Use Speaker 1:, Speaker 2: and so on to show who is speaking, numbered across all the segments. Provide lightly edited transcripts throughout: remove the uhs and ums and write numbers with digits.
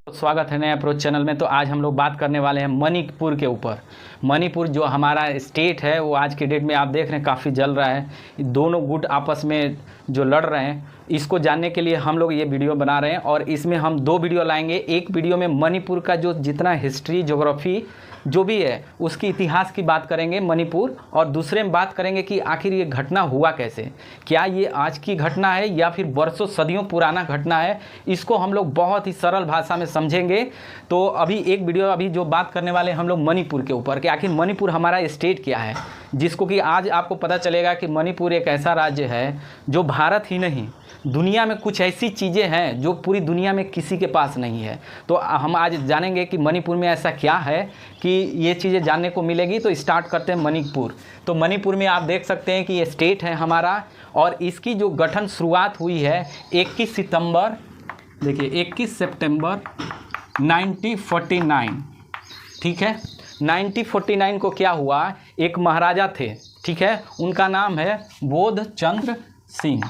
Speaker 1: स्वागत है नए अप्रोच चैनल में। तो आज हम लोग बात करने वाले हैं मणिपुर के ऊपर। मणिपुर जो हमारा स्टेट है वो आज के डेट में आप देख रहे हैं काफ़ी जल रहा है। दोनों गुट आपस में जो लड़ रहे हैं, इसको जानने के लिए हम लोग ये वीडियो बना रहे हैं और इसमें हम दो वीडियो लाएंगे। एक वीडियो में मणिपुर का जो जितना हिस्ट्री ज्योग्राफी जो भी है उसकी इतिहास की बात करेंगे मणिपुर, और दूसरे में बात करेंगे कि आखिर ये घटना हुआ कैसे, क्या ये आज की घटना है या फिर वर्षों सदियों पुराना घटना है। इसको हम लोग बहुत ही सरल भाषा में समझेंगे। तो अभी एक वीडियो अभी जो बात करने वाले हम लोग मणिपुर के ऊपर कि आखिर मणिपुर हमारा स्टेट क्या है, जिसको कि आज आपको पता चलेगा कि मणिपुर एक ऐसा राज्य है जो भारत ही नहीं दुनिया में कुछ ऐसी चीज़ें हैं जो पूरी दुनिया में किसी के पास नहीं है। तो हम आज जानेंगे कि मणिपुर में ऐसा क्या है कि ये चीज़ें जानने को मिलेगी। तो स्टार्ट करते हैं मणिपुर। तो मणिपुर में आप देख सकते हैं कि ये स्टेट है हमारा, और इसकी जो गठन शुरुआत हुई है 21 सितंबर, देखिए 21 सितंबर 1949। ठीक है, 1949 को क्या हुआ, एक महाराजा थे, ठीक है, उनका नाम है बोध चंद्र सिंह।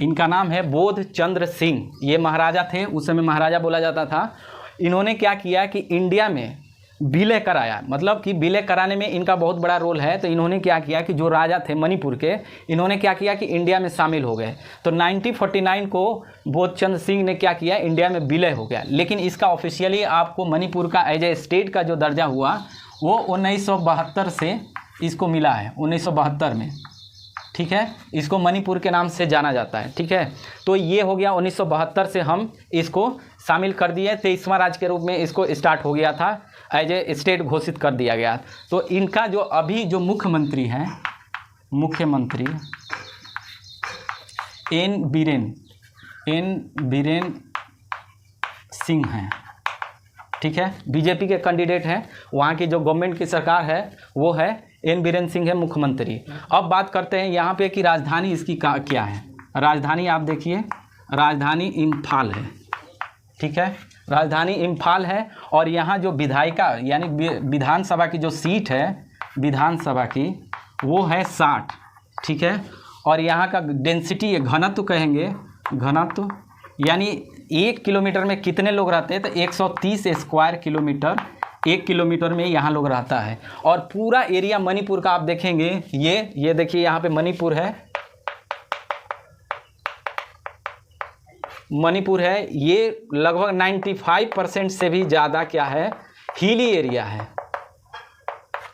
Speaker 1: इनका नाम है बोध चंद्र सिंह। ये महाराजा थे, उस समय महाराजा बोला जाता था। इन्होंने क्या किया कि इंडिया में विलय कराया, मतलब कि विलय कराने में इनका बहुत बड़ा रोल है। तो इन्होंने क्या किया कि जो राजा थे मणिपुर के, इन्होंने क्या किया कि इंडिया में शामिल हो गए। तो 1949 को बोध चंद्र सिंह ने क्या किया, इंडिया में विलय हो गया। लेकिन इसका ऑफिशियली आपको मणिपुर का एज ए स्टेट का जो दर्जा हुआ वो 1972 से इसको मिला है, 1972 में। ठीक है, इसको मणिपुर के नाम से जाना जाता है। ठीक है, तो ये हो गया 1972 से हम इसको शामिल कर दिए। 23वां राज्य के रूप में इसको स्टार्ट हो गया था, एज ए स्टेट घोषित कर दिया गया। तो इनका जो अभी जो मुख्यमंत्री हैं, मुख्यमंत्री एन बीरेन सिंह हैं। ठीक है, बीजेपी के कैंडिडेट हैं, वहाँ की जो गवर्नमेंट की सरकार है वो है एन बीरेन सिंह है मुख्यमंत्री। अब बात करते हैं यहाँ पे कि राजधानी इसकी क्या है। राजधानी आप देखिए, राजधानी इम्फाल है। ठीक है, राजधानी इम्फाल है। और यहाँ जो विधायिका यानी विधानसभा की जो सीट है विधानसभा की वो है 60। ठीक है, और यहाँ का डेंसिटी है, घनत्व कहेंगे, घनत्व यानी 1 किलोमीटर में कितने लोग रहते हैं, तो 130 स्क्वायर किलोमीटर 1 किलोमीटर में यहाँ लोग रहता है। और पूरा एरिया मणिपुर का आप देखेंगे, ये देखिए यहाँ पे मणिपुर है, मणिपुर है। ये लगभग 95% से भी ज़्यादा क्या है, हिली एरिया है,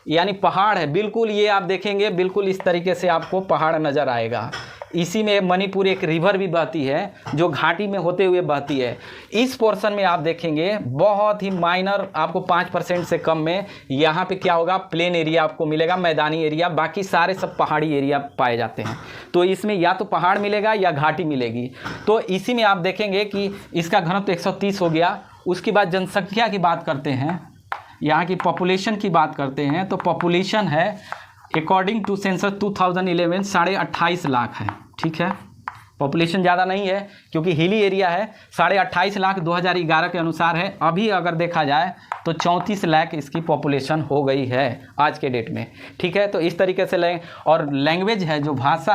Speaker 1: यानी पहाड़ है बिल्कुल। ये आप देखेंगे बिल्कुल इस तरीके से आपको पहाड़ नज़र आएगा। इसी में मणिपुर एक रिवर भी बहती है जो घाटी में होते हुए बहती है। इस पोर्शन में आप देखेंगे बहुत ही माइनर, आपको 5% से कम में यहाँ पे क्या होगा, प्लेन एरिया आपको मिलेगा, मैदानी एरिया। बाकी सारे सब पहाड़ी एरिया पाए जाते हैं। तो इसमें या तो पहाड़ मिलेगा या घाटी मिलेगी। तो इसी में आप देखेंगे कि इसका घनत्व 130 हो गया। उसके बाद जनसंख्या की बात करते हैं, यहाँ की पॉपुलेशन की बात करते हैं। तो पॉपुलेशन है अकॉर्डिंग टू सेंसस 2011 28.5 लाख है। ठीक है, पॉपुलेशन ज़्यादा नहीं है क्योंकि हिली एरिया है। 28.5 लाख 2011 के अनुसार है। अभी अगर देखा जाए तो 34 लाख इसकी पॉपुलेशन हो गई है आज के डेट में। ठीक है, तो इस तरीके से और लैंग्वेज है, जो भाषा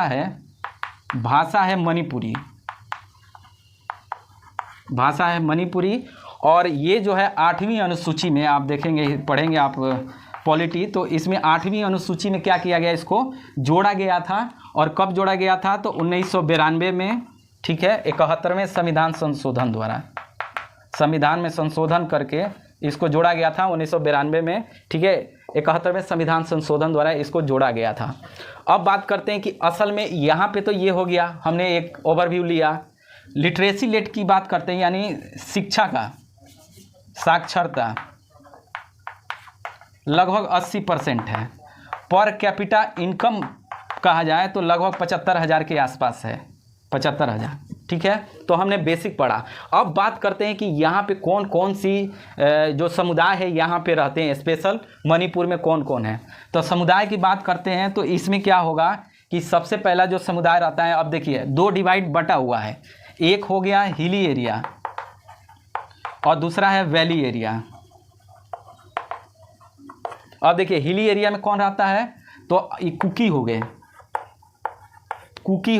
Speaker 1: है मणिपुरी, भाषा है मणिपुरी। और ये जो है 8वीं अनुसूची में आप देखेंगे, पढ़ेंगे आप पॉलिटी, तो इसमें 8वीं अनुसूची में क्या किया गया, इसको जोड़ा गया था। और कब जोड़ा गया था, तो 1992 में। ठीक है, 71वें संविधान संशोधन द्वारा, संविधान में संशोधन करके इसको जोड़ा गया था 1992 में। ठीक है, 71वें संविधान संशोधन द्वारा इसको जोड़ा गया था। अब बात करते हैं कि असल में यहाँ पे तो ये हो गया, हमने एक ओवरव्यू लिया। लिटरेसी रेट की बात करते हैं, यानी शिक्षा का, साक्षरता लगभग 80% है। पर कैपिटा इनकम कहा जाए तो लगभग 75,000 के आसपास है, 75,000। ठीक है, तो हमने बेसिक पढ़ा। अब बात करते हैं कि यहाँ पे कौन कौन सी जो समुदाय है यहाँ पे रहते हैं, स्पेशल मणिपुर में कौन कौन है। तो समुदाय की बात करते हैं तो इसमें क्या होगा कि सबसे पहला जो समुदाय रहता है, अब देखिए 2 डिवाइड बटा हुआ है। एक हो गया हिली एरिया और दूसरा है वैली एरिया। अब देखिए हिली एरिया में कौन रहता है, तो कुकी हो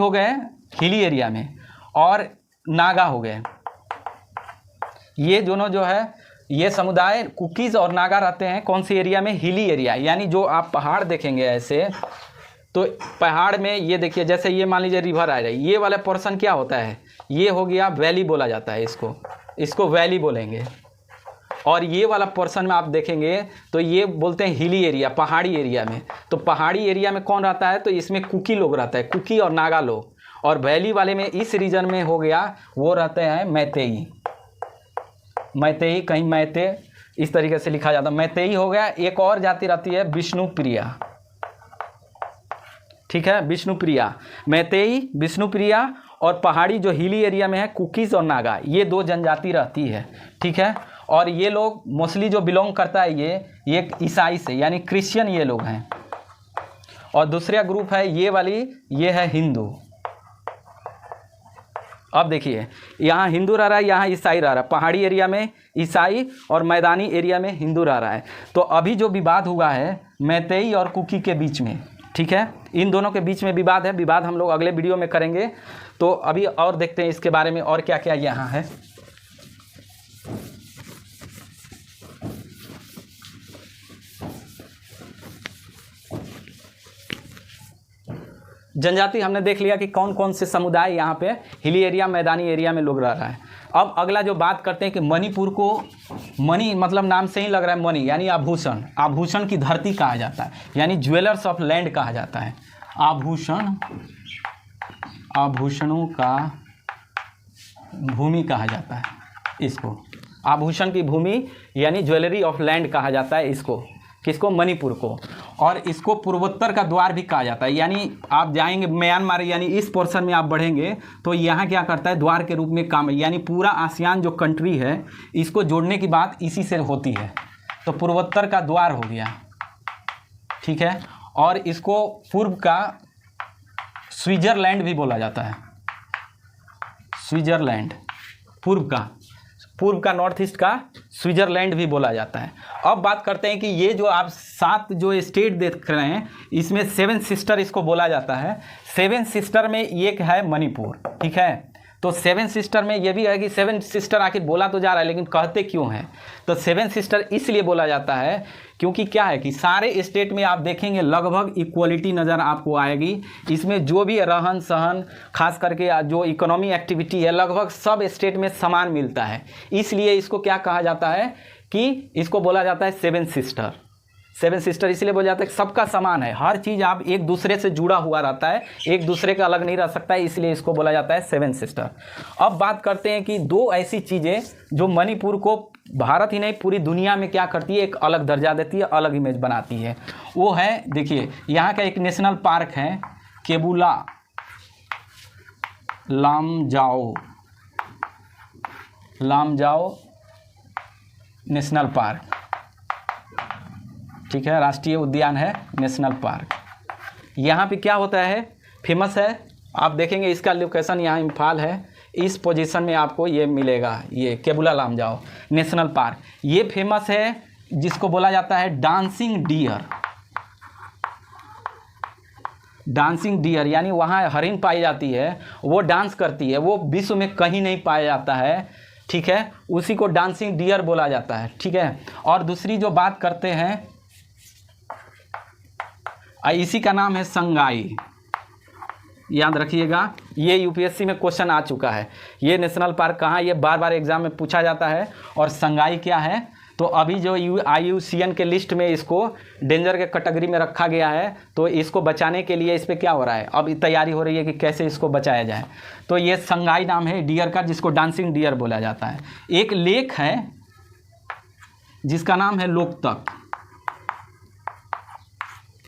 Speaker 1: गए, हिली एरिया में, और नागा हो गए। ये दोनों जो है ये समुदाय कुकीज़ और नागा रहते हैं कौन सी एरिया में? Hilly area. यानी जो आप पहाड़ देखेंगे ऐसे, तो पहाड़ में ये देखिए, जैसे ये मान लीजिए रिवर आ रही है, ये वाला पोर्शन क्या होता है? ये हो गया वैली बोला जाता है, इसको वैली बोलेंगे। और ये वाला पोर्शन में आप देखेंगे तो ये बोलते हैं हिली एरिया, पहाड़ी एरिया में। तो पहाड़ी एरिया में कौन रहता है? तो इसमें कुकी लोग रहता है, कुकी और नागा लोग। और वैली वाले में इस रीजन में हो गया वो रहते हैं मैतेई। मैतेई, कहीं मैते इस तरीके से लिखा जाता है, मैतेई हो गया। एक और जाति रहती है विष्णुप्रिया, ठीक है, विष्णुप्रिया, मैतेई, विष्णुप्रिया। और पहाड़ी जो हिली एरिया में है कुकीज़ और नागा, ये दो जनजाति रहती है, ठीक है। और ये लोग मोस्टली जो बिलोंग करता है ये ईसाई से, यानी क्रिश्चियन ये लोग हैं। और दूसरा ग्रुप है ये वाली, ये है हिंदू। अब देखिए यहाँ हिंदू रह रहा है, यहाँ ईसाई रह रहा है। पहाड़ी एरिया में ईसाई और मैदानी एरिया में हिंदू रह रहा है। तो अभी जो विवाद हुआ है मैतेई और कुकी के बीच में, ठीक है, इन दोनों के बीच में विवाद है। विवाद हम लोग अगले वीडियो में करेंगे। तो अभी और देखते हैं इसके बारे में और क्या क्या यहाँ है। जनजाति हमने देख लिया कि कौन कौन से समुदाय यहाँ पे हिली एरिया, मैदानी एरिया में लोग रह रहा है। अब अगला जो बात करते हैं कि मणिपुर को, मणि मतलब नाम से ही लग रहा है मणि, यानी आभूषण, आभूषण की धरती कहा जाता है, यानी ज्वेलर्स ऑफ लैंड कहा जाता है। आभूषण, आभूषणों का भूमि कहा जाता है इसको, आभूषण की भूमि यानी ज्वेलरी ऑफ लैंड कहा जाता है इसको। किसको? मणिपुर को। और इसको पूर्वोत्तर का द्वार भी कहा जाता है। यानी आप जाएंगे म्यांमार, यानी इस पोर्शन में आप बढ़ेंगे तो यहाँ क्या करता है? द्वार के रूप में काम, यानी पूरा आसियान जो कंट्री है इसको जोड़ने की बात इसी से होती है। तो पूर्वोत्तर का द्वार हो गया, ठीक है। और इसको पूर्व का स्विट्जरलैंड भी बोला जाता है, स्विट्जरलैंड, पूर्व का नॉर्थ ईस्ट का स्विट्जरलैंड भी बोला जाता है। अब बात करते हैं कि ये जो आप 7 जो स्टेट देख रहे हैं इसमें 7 सिस्टर इसको बोला जाता है। 7 सिस्टर में एक है मणिपुर, ठीक है। तो 7 सिस्टर में ये भी है कि 7 सिस्टर आखिर बोला तो जा रहा है लेकिन कहते क्यों हैं? तो 7 सिस्टर इसलिए बोला जाता है क्योंकि क्या है कि सारे स्टेट में आप देखेंगे लगभग इक्वलिटी नज़र आपको आएगी। इसमें जो भी रहन सहन, खास करके जो इकोनॉमी एक्टिविटी है, लगभग सब स्टेट में समान मिलता है। इसलिए इसको क्या कहा जाता है कि इसको बोला जाता है 7 सिस्टर। 7 सिस्टर इसलिए बोला जाता है कि सबका समान है, हर चीज़ आप एक दूसरे से जुड़ा हुआ रहता है, एक दूसरे का अलग नहीं रह सकता है, इसलिए इसको बोला जाता है 7 सिस्टर। अब बात करते हैं कि 2 ऐसी चीज़ें जो मणिपुर को भारत ही नहीं पूरी दुनिया में क्या करती है, एक अलग दर्जा देती है, अलग इमेज बनाती है। वो है, देखिए यहाँ का एक नेशनल पार्क है केबुला लामजाओ नेशनल पार्क, ठीक है, राष्ट्रीय उद्यान है, नेशनल पार्क। यहाँ पे क्या होता है, फेमस है, आप देखेंगे इसका लोकेशन यहाँ इम्फाल है, इस पोजीशन में आपको ये मिलेगा, ये केबुला लामजाओ नेशनल पार्क। ये फेमस है जिसको बोला जाता है डांसिंग डियर। डांसिंग डियर यानी वहाँ हरिण पाई जाती है, वो डांस करती है, वो विश्व में कहीं नहीं पाया जाता है, ठीक है, उसी को डांसिंग डियर बोला जाता है, ठीक है। और दूसरी जो बात करते हैं इसी का नाम है संगाई, याद रखिएगा, ये यूपीएससी में क्वेश्चन आ चुका है। ये नेशनल पार्क कहाँ, ये बार बार एग्जाम में पूछा जाता है। और संगाई क्या है, तो अभी जो IUCN के लिस्ट में इसको डेंजर के कैटेगरी में रखा गया है, तो इसको बचाने के लिए इस पर क्या हो रहा है, अब तैयारी हो रही है कि कैसे इसको बचाया जाए। तो ये संगाई नाम है डियर का, जिसको डांसिंग डियर बोला जाता है। एक लेक है जिसका नाम है लोकतक,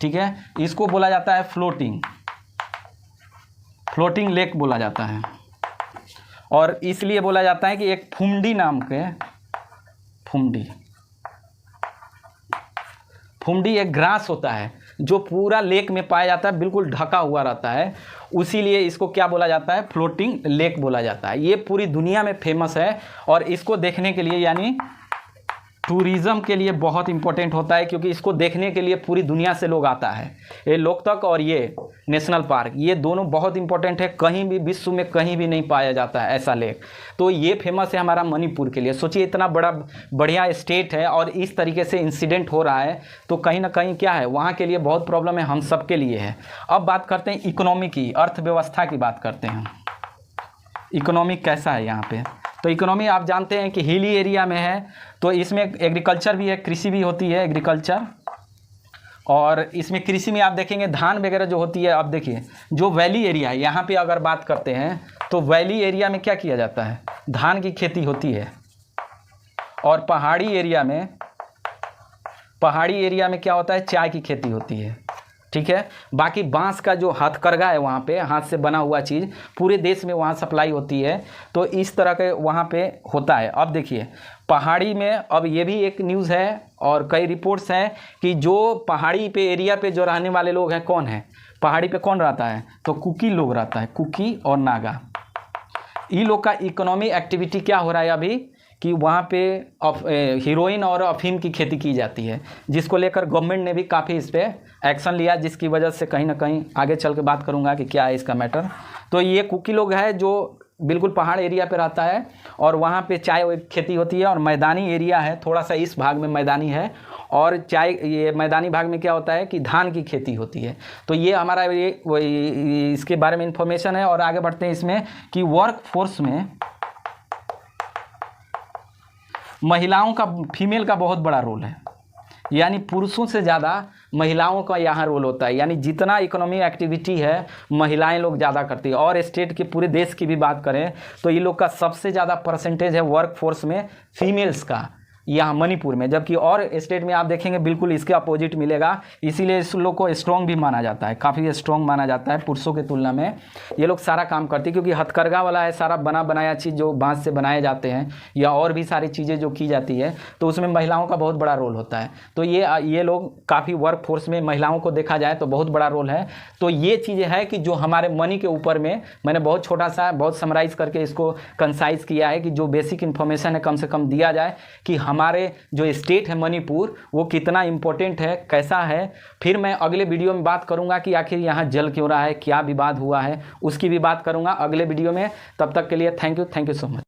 Speaker 1: ठीक है, इसको बोला जाता है फ्लोटिंग लेक बोला जाता है। और इसलिए बोला जाता है कि एक फुमडी नाम के, फुमडी एक ग्रास होता है जो पूरा लेक में पाया जाता है, बिल्कुल ढका हुआ रहता है, उसीलिए इसको क्या बोला जाता है, फ्लोटिंग लेक बोला जाता है। ये पूरी दुनिया में फेमस है और इसको देखने के लिए यानी टूरिज़्म के लिए बहुत इम्पोर्टेंट होता है, क्योंकि इसको देखने के लिए पूरी दुनिया से लोग आता है। ये लोकतक और ये नेशनल पार्क, ये दोनों बहुत इंपॉर्टेंट है, कहीं भी विश्व में कहीं भी नहीं पाया जाता है ऐसा लेक। तो ये फेमस है हमारा मणिपुर के लिए। सोचिए इतना बढ़िया स्टेट है और इस तरीके से इंसिडेंट हो रहा है, तो कहीं ना कहीं क्या है, वहाँ के लिए बहुत प्रॉब्लम है, हम सब के लिए है। अब बात करते हैं इकोनॉमी की, अर्थव्यवस्था की बात करते हैं। इकोनॉमी कैसा है यहाँ पे? तो इकोनॉमी आप जानते हैं कि हिली एरिया में है, तो इसमें एग्रीकल्चर भी है, कृषि भी होती है, एग्रीकल्चर। और इसमें कृषि में आप देखेंगे धान वगैरह जो होती है। अब देखिए जो वैली एरिया है, यहाँ पे अगर बात करते हैं तो वैली एरिया में क्या किया जाता है, धान की खेती होती है। और पहाड़ी एरिया में क्या होता है, चाय की खेती होती है। ठीक है। बाकी बांस का जो हथकरघा है वहाँ पे, हाथ से बना हुआ चीज़ पूरे देश में वहाँ सप्लाई होती है। तो इस तरह के वहाँ पे होता है। अब देखिए पहाड़ी में, अब ये भी एक न्यूज़ है और कई रिपोर्ट्स हैं कि जो पहाड़ी पे एरिया पे जो रहने वाले लोग हैं, कौन है पहाड़ी पे, कौन रहता है, तो कुकी लोग रहता है, कुकी और नागा। ये लोग का इकोनॉमिक एक्टिविटी क्या हो रहा है अभी कि वहाँ पे हीरोइन और अफीम की खेती की जाती है, जिसको लेकर गवर्नमेंट ने भी काफ़ी इस पर एक्शन लिया, जिसकी वजह से कहीं ना कहीं आगे चल के बात करूँगा कि क्या है इसका मैटर। तो ये कुकी लोग है जो बिल्कुल पहाड़ एरिया पे रहता है और वहाँ पे चाय खेती होती है। और मैदानी एरिया है, थोड़ा सा इस भाग में मैदानी है, और ये मैदानी भाग में क्या होता है कि धान की खेती होती है। तो ये हमारा ये इसके बारे में इंफॉर्मेशन है। और आगे बढ़ते हैं इसमें कि वर्क फोर्स में महिलाओं का, फीमेल का बहुत बड़ा रोल है, यानी पुरुषों से ज़्यादा महिलाओं का यहाँ रोल होता है। यानी जितना इकोनॉमिक एक्टिविटी है महिलाएं लोग ज़्यादा करती है। और स्टेट के पूरे देश की भी बात करें तो ये लोग का सबसे ज़्यादा परसेंटेज है वर्क फोर्स में फीमेल्स का, यहाँ मणिपुर में। जबकि और स्टेट में आप देखेंगे बिल्कुल इसके अपोजिट मिलेगा। इसीलिए इस लोग को स्ट्रॉन्ग भी माना जाता है, काफ़ी स्ट्रॉन्ग माना जाता है पुरुषों की तुलना में। ये लोग सारा काम करते हैं, क्योंकि हथकरघा वाला है, सारा बना बनाया चीज़ जो बांस से बनाए जाते हैं या और भी सारी चीज़ें जो की जाती है, तो उसमें महिलाओं का बहुत बड़ा रोल होता है। तो ये लोग काफ़ी वर्क फोर्स में महिलाओं को देखा जाए तो बहुत बड़ा रोल है। तो ये चीज़ें है कि जो हमारे मनी के ऊपर में मैंने बहुत छोटा सा, बहुत समराइज़ करके इसको कंसाइज किया है कि जो बेसिक इन्फॉर्मेशन है कम से कम दिया जाए कि हमारे जो स्टेट है मणिपुर वो कितना इम्पोर्टेंट है, कैसा है। फिर मैं अगले वीडियो में बात करूंगा कि आखिर यहाँ जल क्यों रहा है, क्या विवाद हुआ है, उसकी भी बात करूंगा अगले वीडियो में। तब तक के लिए थैंक यू सो मच।